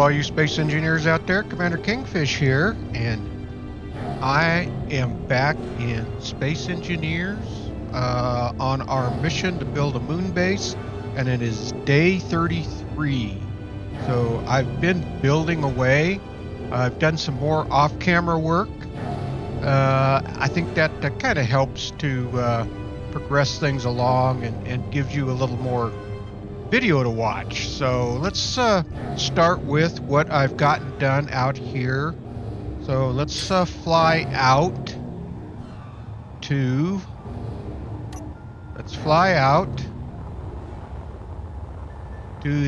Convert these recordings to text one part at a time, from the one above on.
all you space engineers out there. Commander Kingfish here, and I am back in Space Engineers on our mission to build a moon base, and it is day 33. So I've been building away. I've done some more off-camera work. I think that kind of helps to progress things along and gives you a little more video to watch. So let's start with what I've gotten done out here. So let's fly out to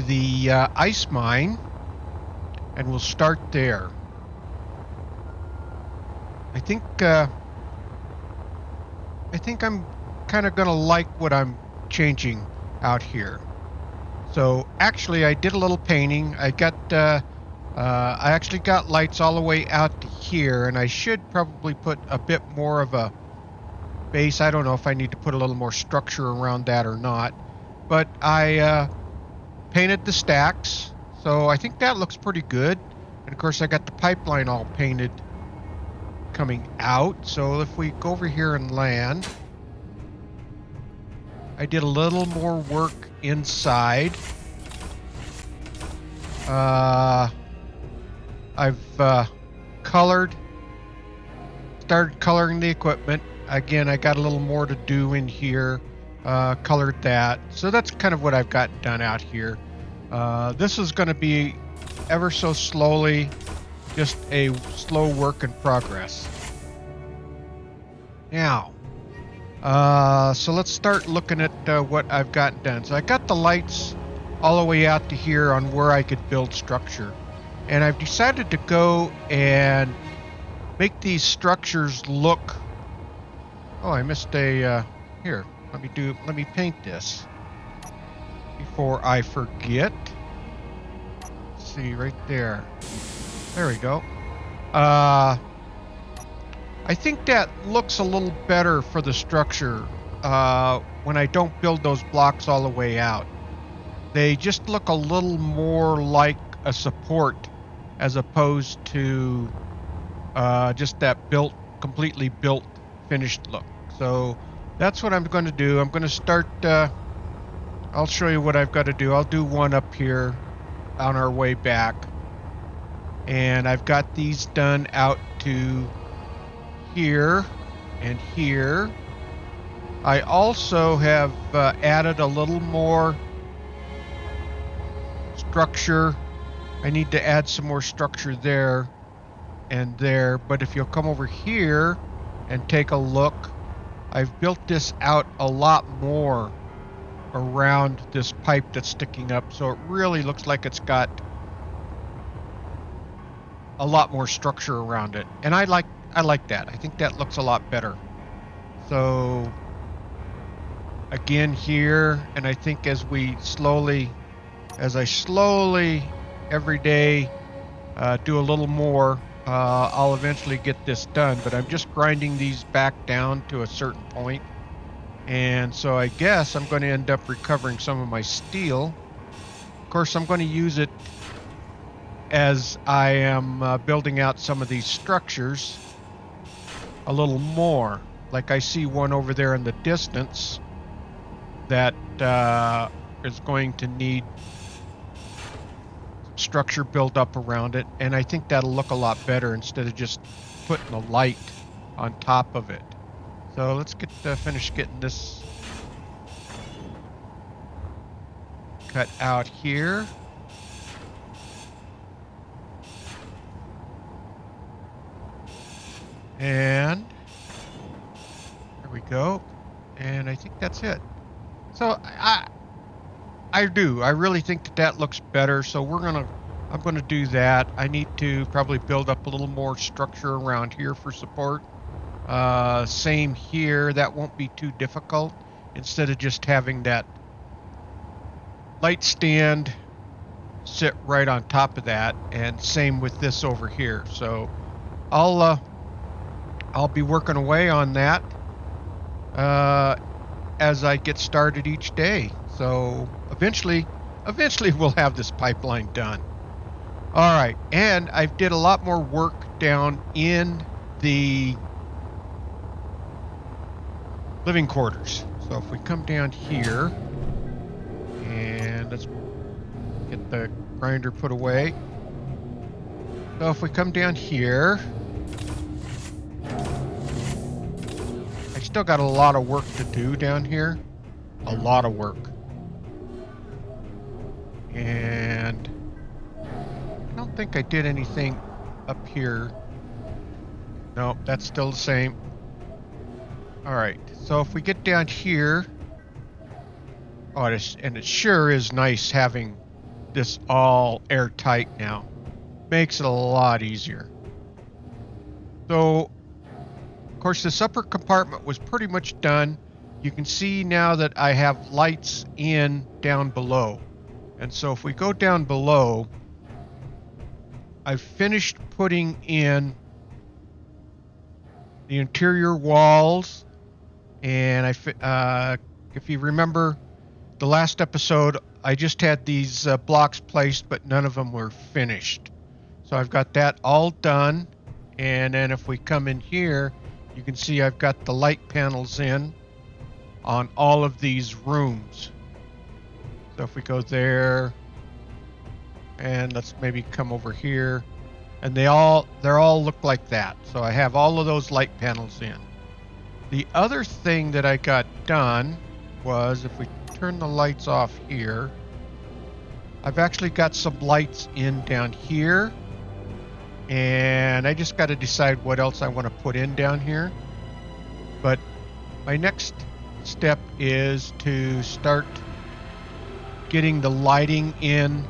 the ice mine, and we'll start there. I think I'm kind of gonna like what I'm changing out here. So actually, I did a little painting. I actually got lights all the way out to here, and I should probably put a bit more of a base. I don't know if I need to put a little more structure around that or not, but I painted the stacks, so I think that looks pretty good. And of course, I got the pipeline all painted coming out. So if we go over here and land, I did a little more work inside. I've started coloring the equipment. Again, I got a little more to do in here. Colored that. So that's kind of what I've got done out here. This is going to be ever so slowly, just a slow work in progress. Now, so let's start looking at what I've gotten done. So I got the lights all the way out to here on where I could build structure. And I've decided to go and make these structures look... Oh, I missed a... Here, let me paint this before I forget. Let's see, right there. There we go. I think that looks a little better for the structure when I don't build those blocks all the way out. They just look a little more like a support as opposed to just that completely built, finished look. So that's what I'm going to do. I'm going to start, I'll show you what I've got to do. I'll do one up here on our way back. And I've got these done out to here and here. I also have added a little more structure. I need to add some more structure there and there. But if you'll come over here and take a look, I've built this out a lot more around this pipe that's sticking up, so it really looks like it's got a lot more structure around it, and I like that. I think that looks a lot better. So again here, and I think as I slowly every day do a little more, I'll eventually get this done, but I'm just grinding these back down to a certain point. And so I guess I'm going to end up recovering some of my steel. Of course, I'm going to use it as I am building out some of these structures a little more. Like I see one over there in the distance that is going to need structure built up around it, and I think that'll look a lot better instead of just putting a light on top of it. So let's get finished getting this cut out here. And there we go. And I think that's it. So I really think that looks better. So I'm gonna do that. I need to probably build up a little more structure around here for support. Same here. That won't be too difficult. Instead of just having that light stand sit right on top of that, and same with this over here. So I'll be working away on that as I get started each day. So eventually we'll have this pipeline done. All right, and I did a lot more work down in the living quarters. So if we come down here, and let's get the grinder put away. So if we come down here, I still got a lot of work to do down here. A lot of work. And I don't think I did anything up here. No, that's still the same. All right, so if we get down here, oh, and it sure is nice having this all airtight now. Makes it a lot easier. So, of course, this upper compartment was pretty much done. You can see now that I have lights in down below. And so if we go down below, I've finished putting in the interior walls. And if you remember the last episode, I just had these blocks placed, but none of them were finished. So I've got that all done. And then if we come in here, you can see I've got the light panels in on all of these rooms. So if we go there, and let's maybe come over here, and they're all look like that. So I have all of those light panels in. The other thing that I got done was, if we turn the lights off here, I've actually got some lights in down here, and I just got to decide what else I want to put in down here. But my next step is to start getting the lighting in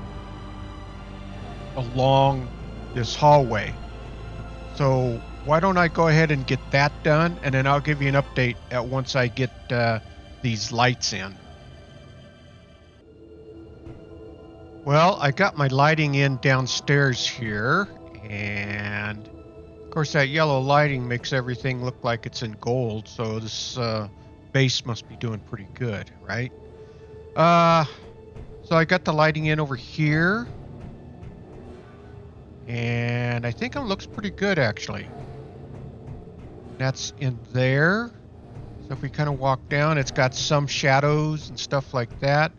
along this hallway. So why don't I go ahead and get that done, and then I'll give you an update at once I get these lights in. Well, I got my lighting in downstairs here, and of course that yellow lighting makes everything look like it's in gold, so this base must be doing pretty good, right? So I got the lighting in over here, and I think it looks pretty good actually. That's in there. So if we kind of walk down, it's got some shadows and stuff like that.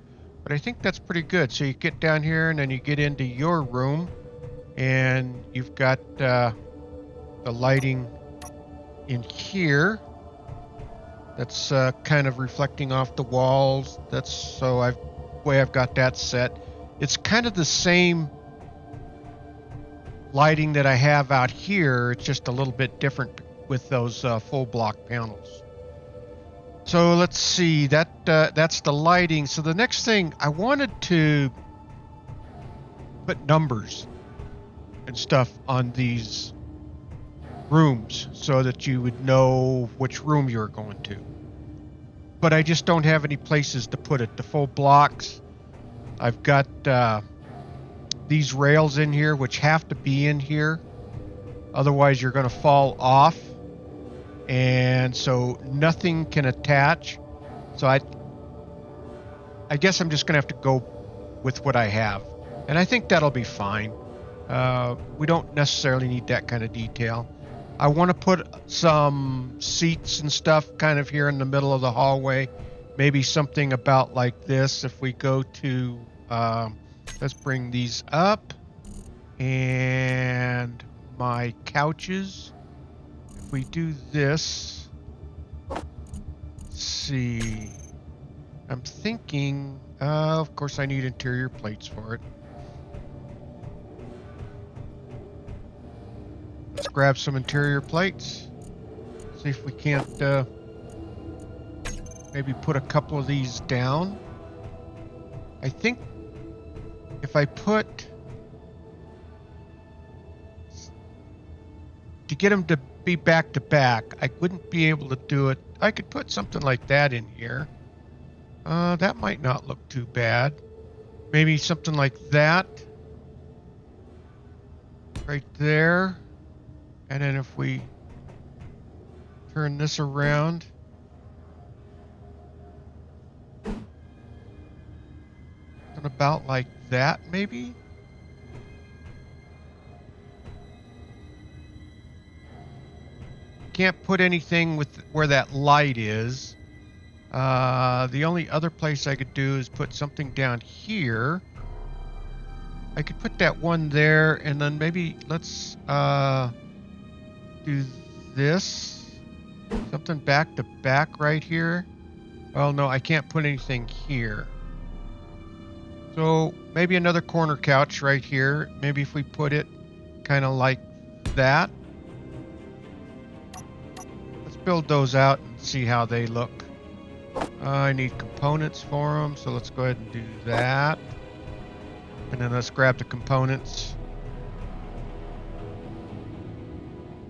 But I think that's pretty good. So you get down here and then you get into your room, and you've got the lighting in here. That's kind of reflecting off the walls. That's so way I've got that set. It's kind of the same lighting that I have out here. It's just a little bit different with those full block panels. So let's see, that's the lighting. So the next thing, I wanted to put numbers and stuff on these rooms so that you would know which room you're going to. But I just don't have any places to put it. The full blocks, I've got these rails in here which have to be in here. Otherwise you're going to fall off. And so nothing can attach. So I guess I'm just going to have to go with what I have. And I think that'll be fine. We don't necessarily need that kind of detail. I want to put some seats and stuff kind of here in the middle of the hallway. Maybe something about like this. If we go to, let's bring these up. And my couches. If we do this, let's see. I'm thinking, of course I need interior plates for it. Let's grab some interior plates. See if we can't maybe put a couple of these down. I think if I put, to get them to be back to back, I wouldn't be able to do it. I could put something like that in here. That might not look too bad. Maybe something like that. Right there. And then if we turn this around. And about like that, maybe? can't put anything with where that light is. The only other place I could do is put something down here. I could put that one there, and then maybe let's do this. Something back to back right here. Well, no, I can't put anything here. So maybe another corner couch right here. Maybe if we put it kind of like that. Let's build those out and see how they look. I need components for them, so let's go ahead and do that. And then let's grab the components.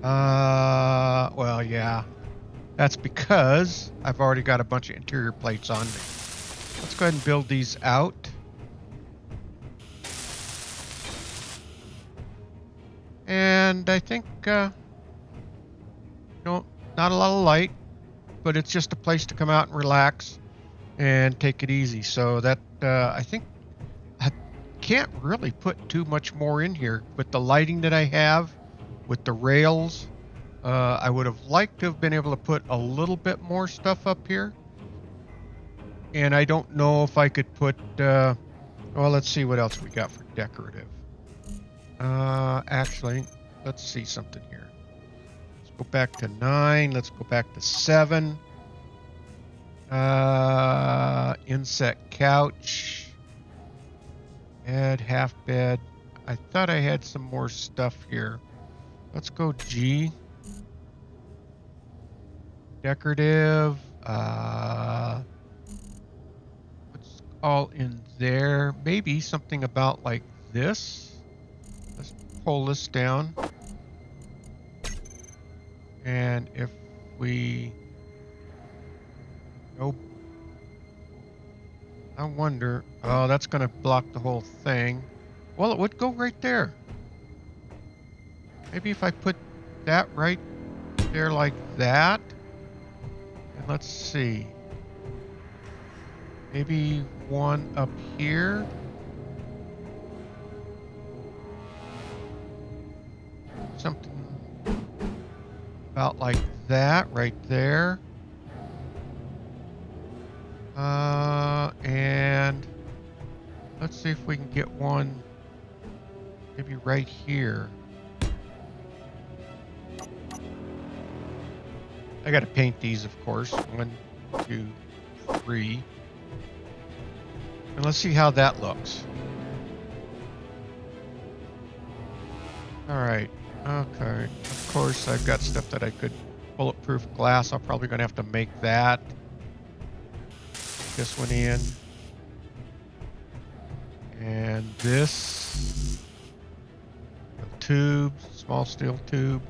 Well, yeah. That's because I've already got a bunch of interior plates on me. Let's go ahead and build these out. And I think, not a lot of light, but it's just a place to come out and relax and take it easy. So that, I think I can't really put too much more in here with the lighting that I have, with the rails. I would have liked to have been able to put a little bit more stuff up here. And I don't know if I could put, well, let's see what else we got for decorative. Actually, let's see something here. Let's go back to 9. Let's go back to 7. Insect couch. Bed, half bed. I thought I had some more stuff here. Let's go G. Decorative. What's all in there? Maybe something about like this. Let's pull this down. And if we... Nope. I wonder... Oh, that's going to block the whole thing. Well, it would go right there. Maybe if I put that right there like that. And let's see. Maybe one up here. Something about like that right there. And let's see if we can get one maybe right here. I gotta paint these, of course. 1, 2, 3. And let's see how that looks. Alright. Okay. Of course, I've got stuff that I could... Bulletproof glass. I'm probably gonna have to make that. This one in. And this. A tube. Small steel tube.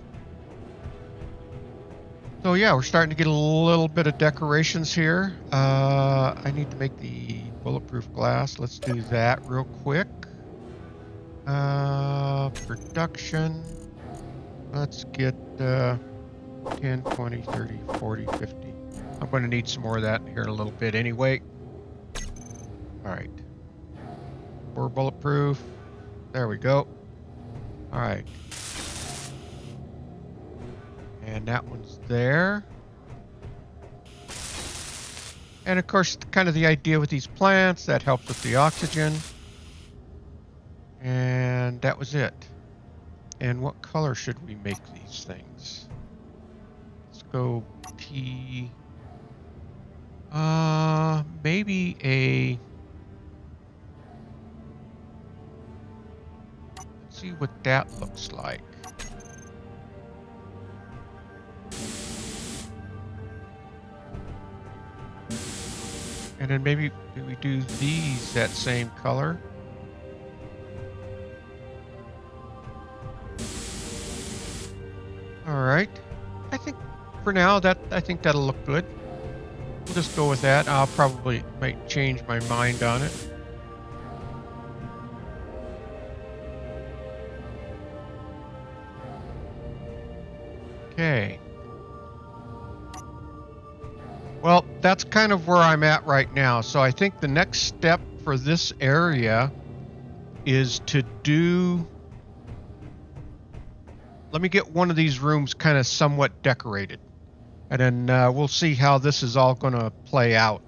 So yeah, we're starting to get a little bit of decorations here. I need to make the bulletproof glass. Let's do that real quick. Production. Let's get 10, 20, 30, 40, 50. I'm going to need some more of that here in a little bit anyway. Alright. 4 bulletproof. There we go. Alright. And that one's there. And of course, kind of the idea with these plants, that helps with the oxygen. And that was it. And what color should we make these things? Let's go T. Maybe a... Let's see what that looks like. And then maybe do we do these that same color? All right. I think for now I think that'll look good. We'll just go with that. I'll probably might change my mind on it. Okay. Well, that's kind of where I'm at right now. So I think the next step for this area is to do let me get one of these rooms kind of somewhat decorated. And then we'll see how this is all going to play out.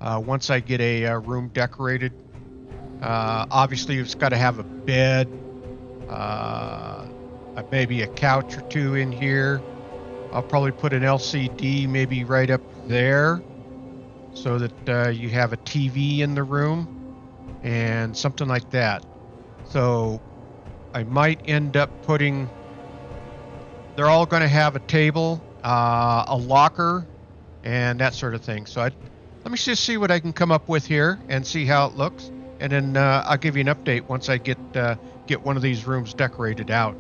Once I get a room decorated, obviously it's got to have a bed, maybe a couch or two in here. I'll probably put an LCD maybe right up there so that you have a TV in the room and something like that. So I might end up putting, they're all going to have a table, a locker, and that sort of thing. So let me just see what I can come up with here and see how it looks. And then I'll give you an update once I get one of these rooms decorated out.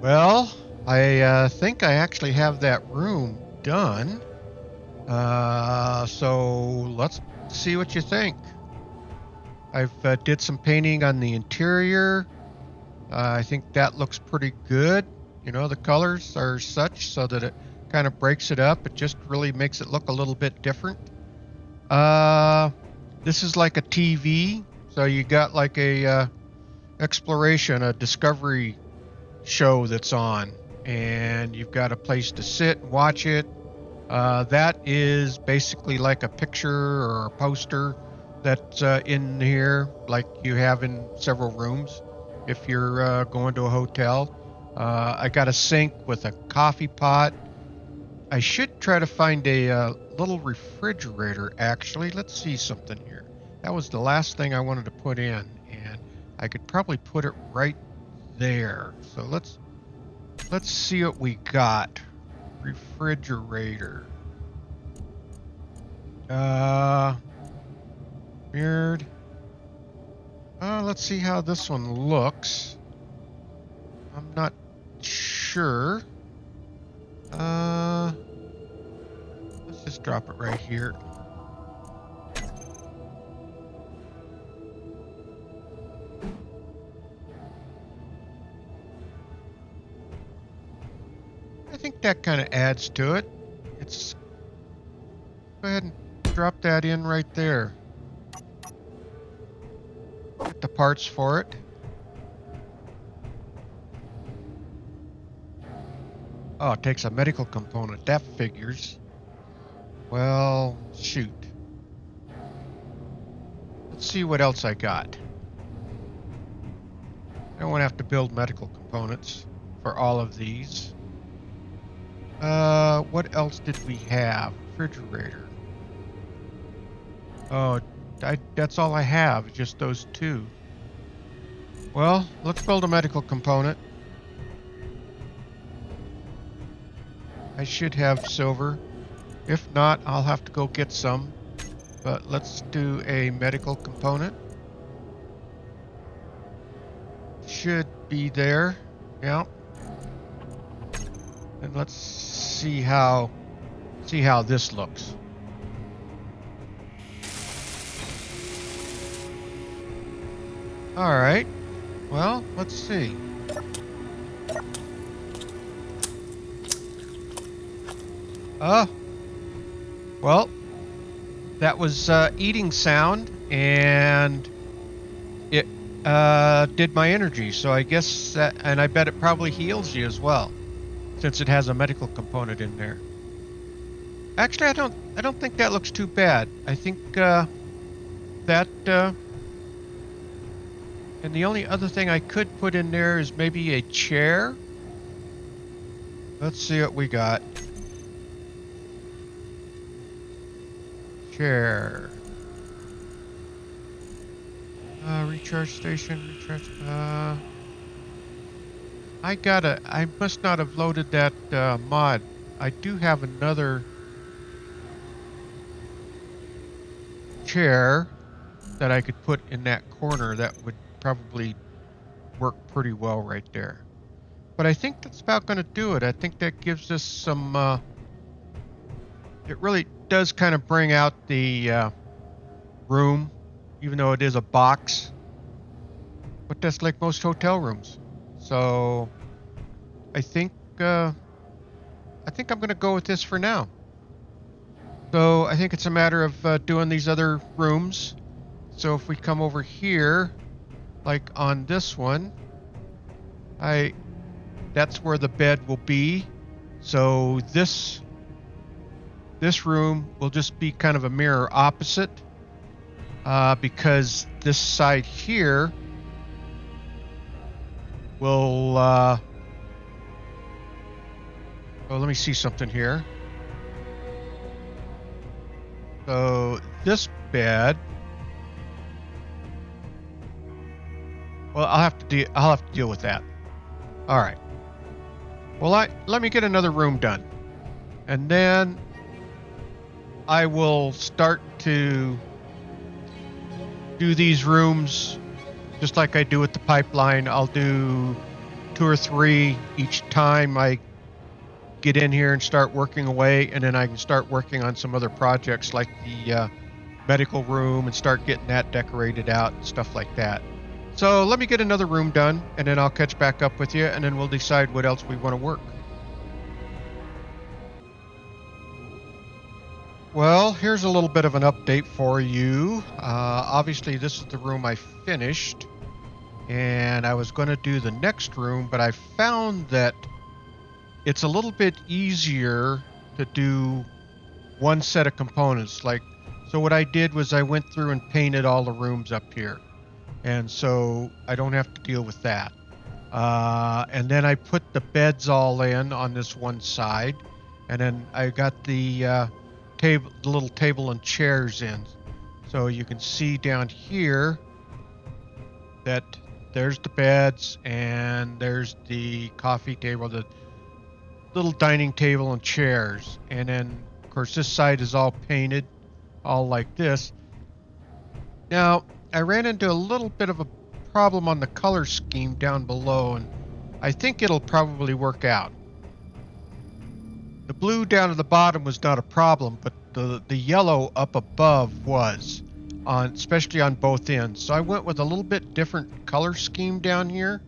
Well, I think I actually have that room done. So let's see what you think. I've did some painting on the interior. I think that looks pretty good. You know, the colors are such so that it kind of breaks it up. It just really makes it look a little bit different. This is like a TV. So you got like a exploration, a discovery show that's on, and you've got a place to sit and watch it. That is basically like a picture or a poster that's in here, like you have in several rooms if you're going to a hotel. I got a sink with a coffee pot. I should try to find a little refrigerator, actually. Let's see something here. That was the last thing I wanted to put in, and I could probably put it right there. So let's see what we got. Refrigerator. Weird. Let's see how this one looks. I'm not sure. Let's just drop it right here. I think that kind of adds to it. Go ahead and drop that in right there. Get the parts for it. Oh, it takes a medical component. That figures. Well, shoot. Let's see what else I got. I don't want to have to build medical components for all of these. What else did we have? Refrigerator. Oh, that's all I have, just those two. Well, let's build a medical component. I should have silver. If not, I'll have to go get some. But let's do a medical component. Should be there. Yeah. And let's see how this looks. All right. Well, let's see. Well, that was eating sound, and it did my energy. So I guess that, and I bet it probably heals you as well, since it has a medical component in there. Actually, I don't think that looks too bad. I think that and the only other thing I could put in there is maybe a chair. Let's see what we got. Chair. Recharge station. Recharge. I must not have loaded that mod. I do have another chair that I could put in that corner that would probably work pretty well right there. But I think that's about going to do it. I think that gives us some... it really does kind of bring out the room, even though it is a box. But that's like most hotel rooms. So I think I'm going to go with this for now. So I think it's a matter of doing these other rooms. So if we come over here, like on this one, that's where the bed will be. So this room will just be kind of a mirror opposite, because this side here will, well, let me see something here. So this bed, well, I'll have to deal with that. All right. Well, let me get another room done, and then I will start to do these rooms just like I do with the pipeline. I'll do 2 or 3 each time I get in here and start working away, and then I can start working on some other projects like the medical room and start getting that decorated out and stuff like that. So let me get another room done, and then I'll catch back up with you, and then we'll decide what else we want to work. Well, here's a little bit of an update for you. Obviously, this is the room I finished, and I was going to do the next room, but I found that it's a little bit easier to do one set of components. So what I did was I went through and painted all the rooms up here, and so I don't have to deal with that. And then I put the beds all in on this one side, and then I got the little table and chairs in. So you can see down here that there's the beds and there's the coffee table, the little dining table and chairs. And then, of course, this side is all painted, all like this. Now, I ran into a little bit of a problem on the color scheme down below, and I think it'll probably work out. The blue down at the bottom was not a problem, but the yellow up above was, especially on both ends. So I went with a little bit different color scheme down here.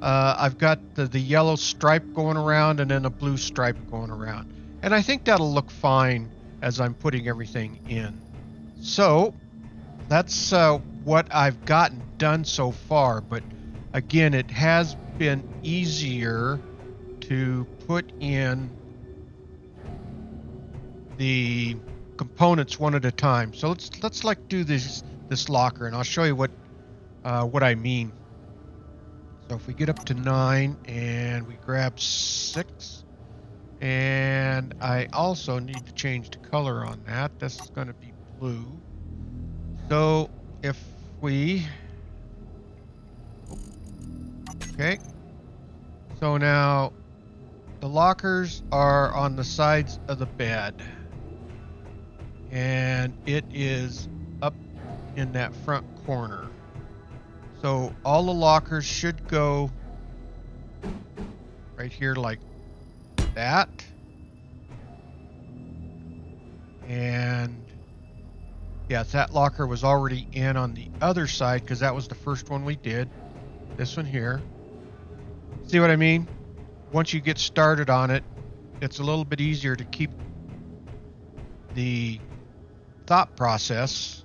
I've got the yellow stripe going around and then a blue stripe going around. And I think that'll look fine as I'm putting everything in. So that's what I've gotten done so far. But again, it has been easier to put in the components one at a time. So let's like do this locker, and I'll show you what I mean. So if we get up to 9 and we grab 6, and I also need to change the color on that. This is going to be blue. So if we, okay, so now the lockers are on the sides of the bed, and it is up in that front corner. So all the lockers should go right here like that. And yes, that locker was already in on the other side because that was the first one we did. This one here. See what I mean? Once you get started on it, it's a little bit easier to keep the thought process.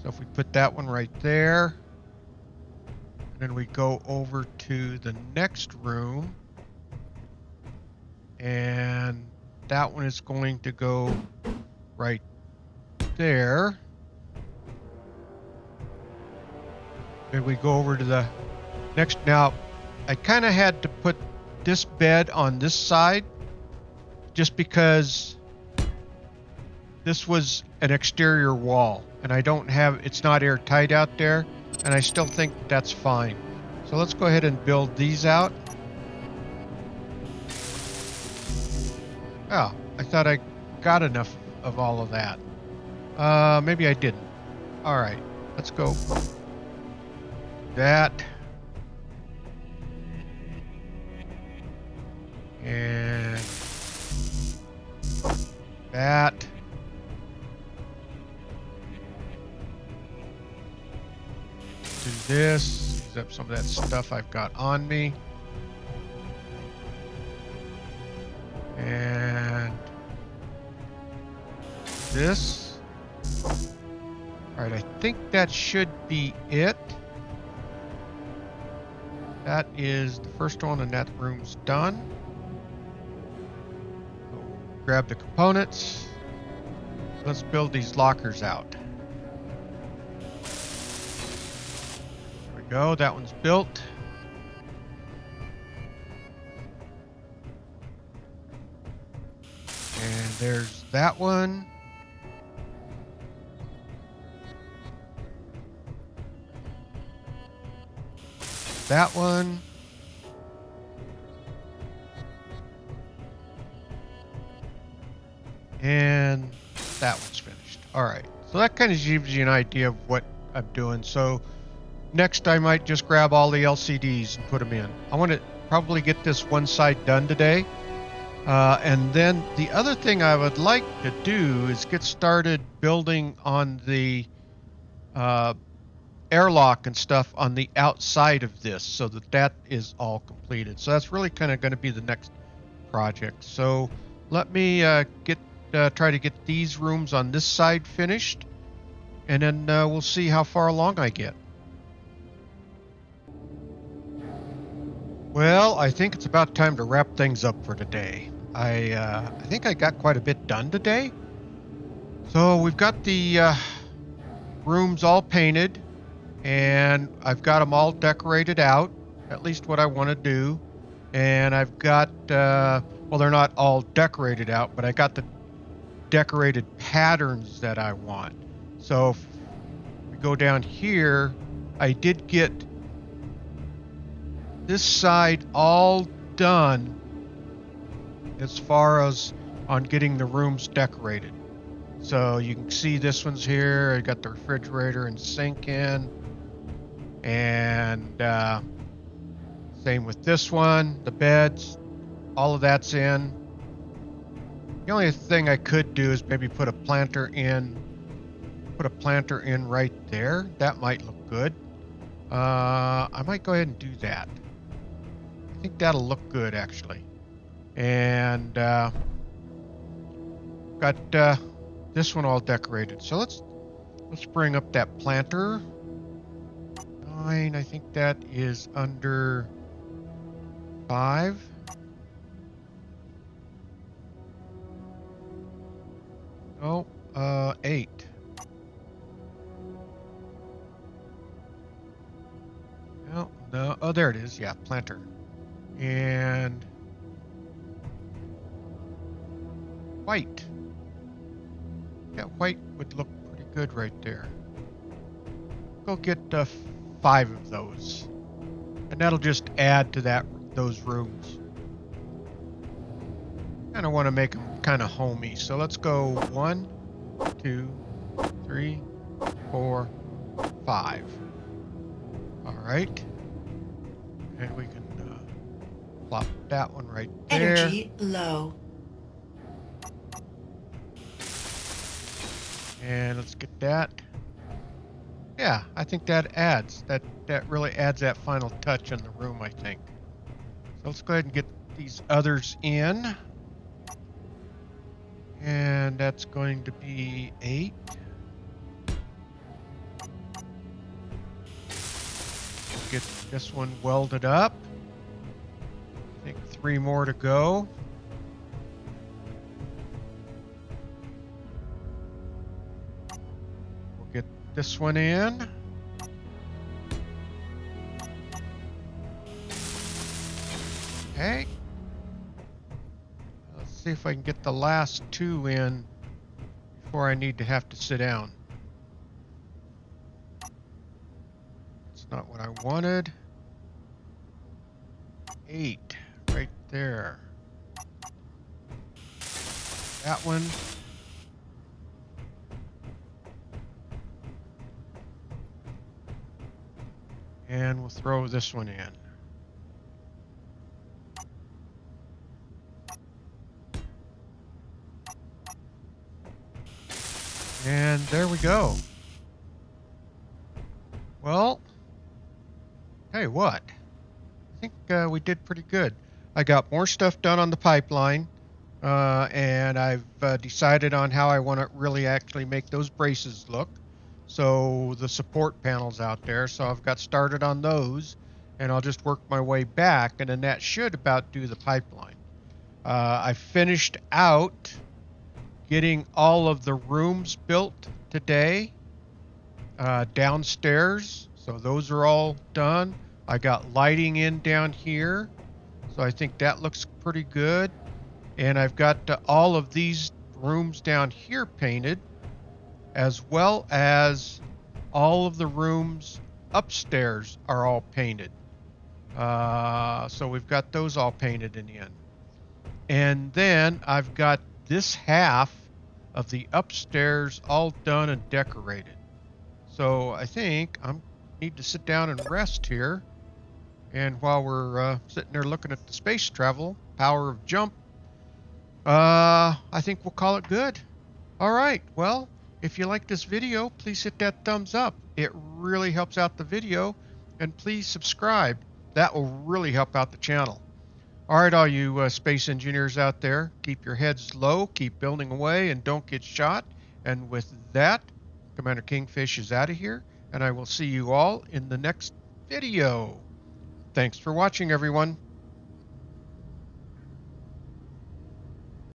So if we put that one right there, and then we go over to the next room, and that one is going to go right there. And we go over to the next. Now, I kind of had to put this bed on this side just because this was an exterior wall, and it's not airtight out there, and I still think that's fine. So let's go ahead and build these out. Oh, I thought I got enough of all of that. Maybe I didn't. All right, let's go. That. And that. Do this. Use up some of that stuff I've got on me. And this. All right, I think that should be it. that is the first one, and that room's done. So grab the components. Let's build these lockers out. There we go. That one's built. And there's that one. That one. And that one's finished. All right. So that kind of gives you an idea of what I'm doing. So next I might just grab all the LCDs and put them in. I want to probably get this one side done today. And then the other thing I would like to do is get started building on the airlock and stuff on the outside of this so that that is all completed. So that's really kind of going to be the next project. So let me try to get these rooms on this side finished, and then we'll see how far along I get. Well, I think it's about time to wrap things up for today. I think I got quite a bit done today. So we've got the rooms all painted, and I've got them all decorated out, at least what I want to do. And I've got, well, they're not all decorated out, but I got the decorated patterns that I want. So if we go down here, I did get this side all done as far as on getting the rooms decorated. So you can see this one's here. I got the refrigerator and sink in, and same with this one, the beds, all of that's in. The only thing I could do is maybe put a planter in right there. That might look good. I might go ahead and do that. I think that'll look good, actually. And got this one all decorated. So let's bring up that planter. 9, I think that is under 5. Oh, 8. No, oh, there it is. Yeah, planter. And white. Yeah, white would look pretty good right there. Go get 5 of those, and that'll just add to those rooms. Kind of want to make them kind of homey, so let's go 1, 2, 3, 4, 5. All right, and we can plop that one right there. Energy low. And let's get that. Yeah, I think that really adds that final touch in the room, I think. So let's go ahead and get these others in. And that's going to be 8. We'll get this one welded up. I think 3 more to go. Get this one in. Okay. Let's see if I can get the last 2 in before I need to have to sit down. That's not what I wanted. 8 right there. That one. And we'll throw this one in. And there we go. Well, hey, what? I think we did pretty good. I got more stuff done on the pipeline, and I've decided on how I want to really actually make those braces look. So the support panels out there, so I've got started on those, and I'll just work my way back, and then that should about do the pipeline. I finished out getting all of the rooms built today downstairs, so those are all done. I got lighting in down here, so I think that looks pretty good. And I've got all of these rooms down here painted, as well as all of the rooms upstairs are all painted. So we've got those all painted and in. And then I've got this half of the upstairs all done and decorated. So I think I need to sit down and rest here. And while we're sitting there looking at the space travel, power of jump, I think we'll call it good. All right, well, if you like this video, please hit that thumbs up. It really helps out the video. And please subscribe. That will really help out the channel. All right, all you space engineers out there, keep your heads low, keep building away, and don't get shot. And with that, Commander Kingfish is out of here, and I will see you all in the next video. Thanks for watching, everyone.